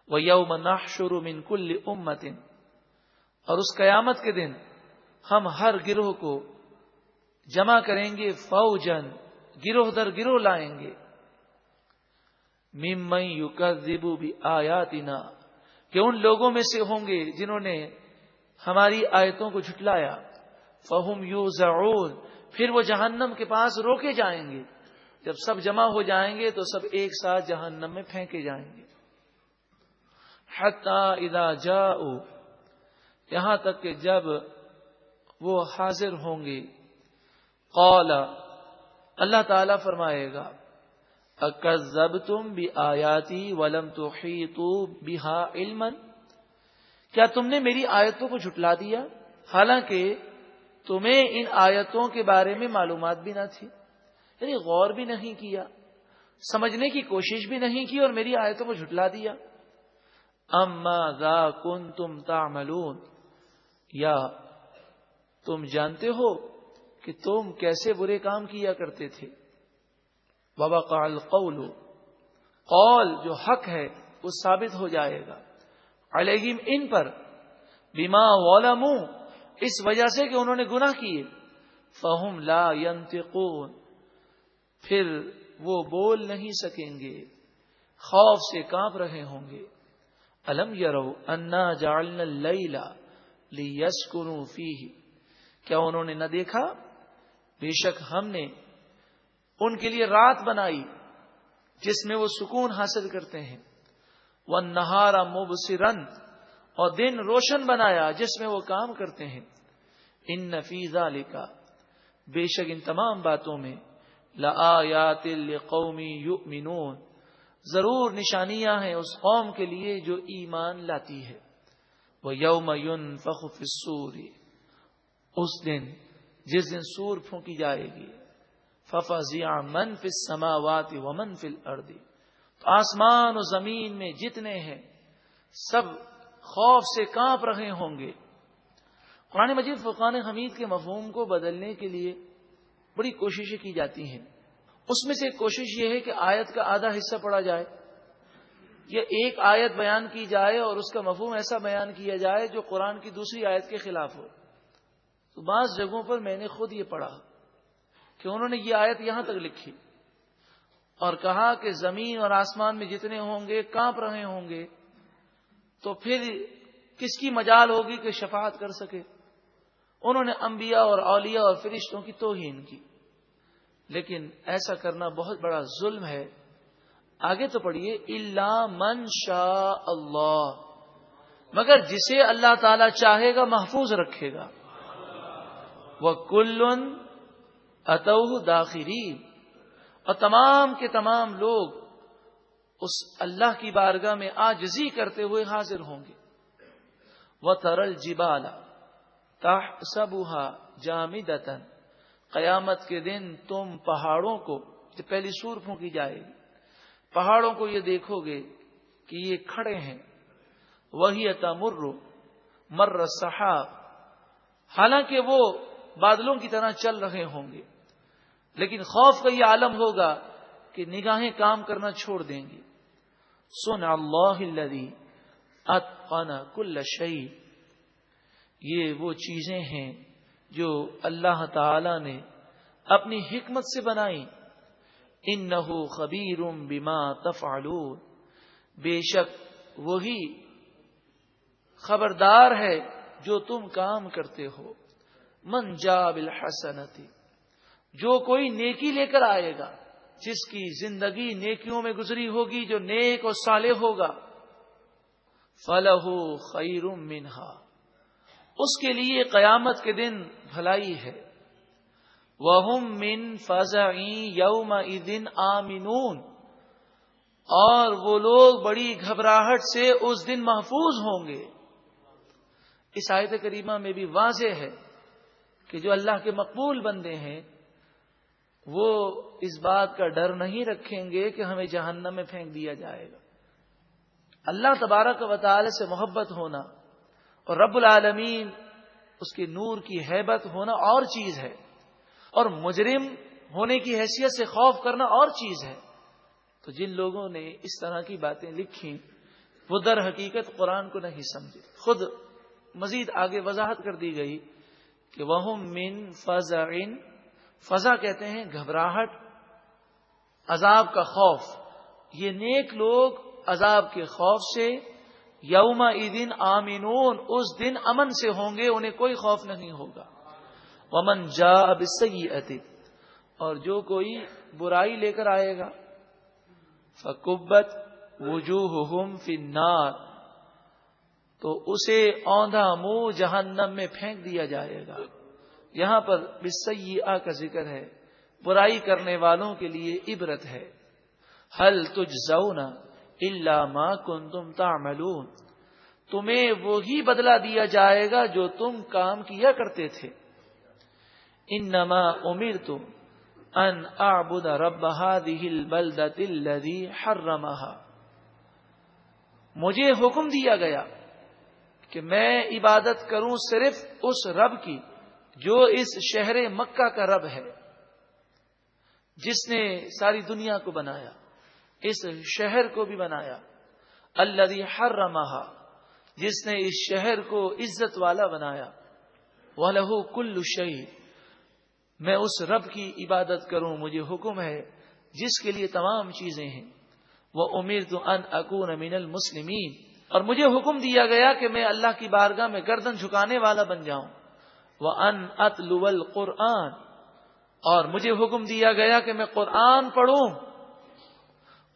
وَيَوْمَ نَحْشُرُ مِنْ كُلِّ أُمَّةٍ، اور اس قیامت کے دن ہم ہر گروہ کو جمع کریں گے، فوجن، گروہ در گروہ لائیں گے، مِمَّن يُكَذِّبُ بِآيَاتِنَا، کہ ان لوگوں میں سے ہوں گے جنہوں نے ہماری آیتوں کو جھٹلایا، فَهُمْ يُوزَعُونَ، پھر وہ جہنم کے پاس روکے جائیں گے، جب سب جمع ہو جائیں گے تو سب ایک ساتھ جہنم میں پھینکے جائیں گے، حَتَّى إِذَا جَاءُوا، یہاں تک کہ جب وہ حاضر ہوں گے، قال، اللہ تعالیٰ فرمائے گا، اکذبتم بآیاتی ولم تحیطوا بها علما، کیا تم نے میری آیتوں کو جھٹلا دیا حالانکہ تمہیں ان آیتوں کے بارے میں معلومات بھی نہ تھی، یعنی غور بھی نہیں کیا، سمجھنے کی کوشش بھی نہیں کی اور میری آیتوں کو جھٹلا دیا۔ اما ذا کنتم تعملون، یا تم جانتے ہو کہ تم کیسے برے کام کیا کرتے تھے۔ وَوَقَعَ الْقَوْلُ، قول جو حق ہے وہ ثابت ہو جائے گا، علیہم، ان پر، بما ظلموا، اس وجہ سے کہ انہوں نے گناہ کیے، فَهُمْ لَا يَنْطِقُونَ، پھر وہ بول نہیں سکیں گے، خوف سے کانپ رہے ہوں گے۔ أَلَمْ يَرَوْا أَنَّا جَعَلْنَا اللَّيْلَ لِيَسْكُنُوا فِيهِ، کیا انہوں نے نہ دیکھا بے شک ہم نے ان کے لیے رات بنائی جس میں وہ سکون حاصل کرتے ہیں، وَالنَّهَارَ مُبْصِرًا، اور دن روشن بنایا جس میں وہ کام کرتے ہیں، إِنَّ فِي ذَلِكَ، بے شک ان تمام باتوں میں، لَآيَاتٍ لِقَوْمٍ يُؤْمِنُونَ، ضرور نشانیاں ہیں اس قوم کے لیے جو ایمان لاتی ہے۔ وَيَوْمَ يُنفَخُ فِي الصُّورِ، اس دن جس دن سور پھونکی جائے گی، فَفَزِعَ مَن فِي السَّمَاوَاتِ وَمَن فِي الْأَرْضِ، تو آسمان و زمین میں جتنے ہیں سب خوف سے کانپ رہے ہوں گے۔ قرآن مجید فرقان حمید کے مفہوم کو بدلنے کے لیے بڑی کوششیں کی جاتی ہیں، اس میں سے ایک کوشش یہ ہے کہ آیت کا آدھا حصہ پڑھا جائے، یا ایک آیت بیان کی جائے اور اس کا مفہوم ایسا بیان کیا جائے جو قرآن کی دوسری آیت کے خلاف ہو۔ تو بعض جگہوں پر میں نے خود یہ پڑھا کہ انہوں نے یہ آیت یہاں تک لکھی اور کہا کہ زمین اور آسمان میں جتنے ہوں گے کانپ رہے ہوں گے، تو پھر کس کی مجال ہوگی کہ شفاعت کر سکے۔ انہوں نے انبیاء اور اولیاء اور فرشتوں کی توہین کی، لیکن ایسا کرنا بہت بڑا ظلم ہے۔ آگے تو پڑھیے، الا من شاء اللہ، مگر جسے اللہ تعالی چاہے گا محفوظ رکھے گا۔ وَكُلٌّ أَتَوْهُ دَاخِرِينَ، اور تمام کے تمام لوگ اس اللہ کی بارگاہ میں عاجزی کرتے ہوئے حاضر ہوں گے۔ وَتَرَى الْجِبَالَ تَحْسَبُهَا جَامِدَةً، قیامت کے دن تم پہاڑوں کو، جب پہلی سور پھونکی جائے گی، پہاڑوں کو یہ دیکھو گے کہ یہ کھڑے ہیں، وَهِيَ تَمُرُّ مَرَّ السَّحَابِ، حالانکہ وہ بادلوں کی طرح چل رہے ہوں گے، لیکن خوف کا یہ عالم ہوگا کہ نگاہیں کام کرنا چھوڑ دیں گی۔ صنع اللہ الذی اتقن کل شیء، یہ وہ چیزیں ہیں جو اللہ تعالی نے اپنی حکمت سے بنائی۔ انہ خبیر بما تفعلون، بے شک وہی خبردار ہے جو تم کام کرتے ہو۔ من جاء بالحسنۃ، جو کوئی نیکی لے کر آئے گا، جس کی زندگی نیکیوں میں گزری ہوگی، جو نیک اور صالح ہوگا، فلہ خیر منہا، اس کے لیے قیامت کے دن بھلائی ہے۔ وہم من فزع یومئذ آمنون، اور وہ لوگ بڑی گھبراہٹ سے اس دن محفوظ ہوں گے۔ اس آیت کریمہ میں بھی واضح ہے کہ جو اللہ کے مقبول بندے ہیں وہ اس بات کا ڈر نہیں رکھیں گے کہ ہمیں جہنم میں پھینک دیا جائے گا۔ اللہ تبارک و تعالی سے محبت ہونا اور رب العالمین اس کے نور کی ہیبت ہونا اور چیز ہے، اور مجرم ہونے کی حیثیت سے خوف کرنا اور چیز ہے۔ تو جن لوگوں نے اس طرح کی باتیں لکھی وہ در حقیقت قرآن کو نہیں سمجھے. خود مزید آگے وضاحت کر دی گئی کہ وَهُمْ مِنْ فَزَعٍ، فضا کہتے ہیں گھبراہٹ، عذاب کا خوف. یہ نیک لوگ عذاب کے خوف سے یومئذ آمنون، اس دن امن سے ہوں گے، انہیں کوئی خوف نہیں ہوگا. ومن جاء بالسیئۃ، اور جو کوئی برائی لے کر آئے گا، فکبت وجوہہم فی النار، تو اسے اوندھا منہ جہنم میں پھینک دیا جائے گا. یہاں پر بالسیئہ کا ذکر ہے، برائی کرنے والوں کے لیے عبرت ہے. هل تجزون الا ما کنتم تعملون، تمہیں وہی بدلہ دیا جائے گا جو تم کام کیا کرتے تھے. انما امرت ان اعبد رب هذه البلدة الذي حرمها، مجھے حکم دیا گیا کہ میں عبادت کروں صرف اس رب کی جو اس شہر مکہ کا رب ہے، جس نے ساری دنیا کو بنایا، اس شہر کو بھی بنایا. الذی حرمہا، جس نے اس شہر کو عزت والا بنایا. وَلَهُ كُلُّ شَيْءٍ، میں اس رب کی عبادت کروں، مجھے حکم ہے جس کے لیے تمام چیزیں ہیں. وَأُمِرْتُ أَنْ أَكُونَ مِنَ الْمُسْلِمِينَ، اور مجھے حکم دیا گیا کہ میں اللہ کی بارگاہ میں گردن جھکانے والا بن جاؤں. وَأَنْ أَتْلُوَ الْقُرْآنَ، اور مجھے حکم دیا گیا کہ میں قرآن پڑھوں.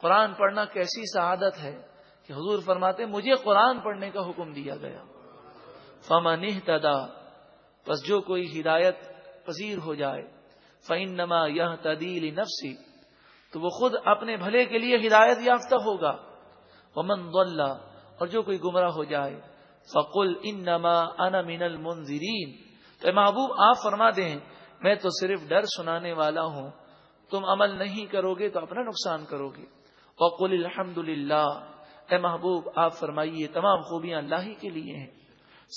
قرآن پڑھنا کیسی سعادت ہے کہ حضور فرماتے مجھے قرآن پڑھنے کا حکم دیا گیا. فَمَنِ اهْتَدَىٰ، پس جو کوئی ہدایت پذیر ہو جائے، فَإِنَّمَا يَهْتَدِي لِنَفْسِهِ، تو وہ خود اپنے بھلے کے لیے ہدایت یافتہ ہوگا. وَمَنْ ضَلَّ، اور جو کوئی گمراہ ہو جائے، فَقُلْ إِنَّمَا أَنَا مِنَ الْمُنذِرِينَ، تو محبوب آپ فرما دیں میں تو صرف ڈر سنانے والا ہوں، تم عمل نہیں کرو گے تو اپنا نقصان کرو گے. وَقُلِ الْحَمْدُ لِلَّهِ، اے محبوب آپ فرمائیے تمام خوبیاں اللہ ہی کے لیے ہیں.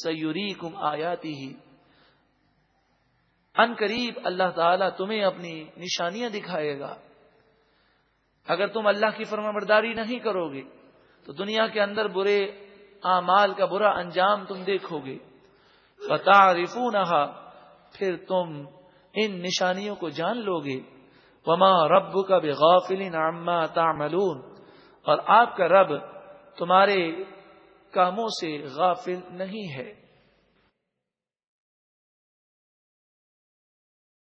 سَيُرِيكُمْ آيَاتِهِ، ان قریب اللہ تعالیٰ تمہیں اپنی نشانیاں دکھائے گا. اگر تم اللہ کی فرمانبرداری نہیں کرو گے تو دنیا کے اندر برے اعمال کا برا انجام تم دیکھو گے. فَتَعْرِفُونَهَا، پھر تم ان نشانیوں کو جان لو گے. وَمَا رَبُّكَ بِغَافِلٍ عَمَّا تَعْمَلُونَ، اور آپ کا رب تمہارے کاموں سے غافل نہیں ہے.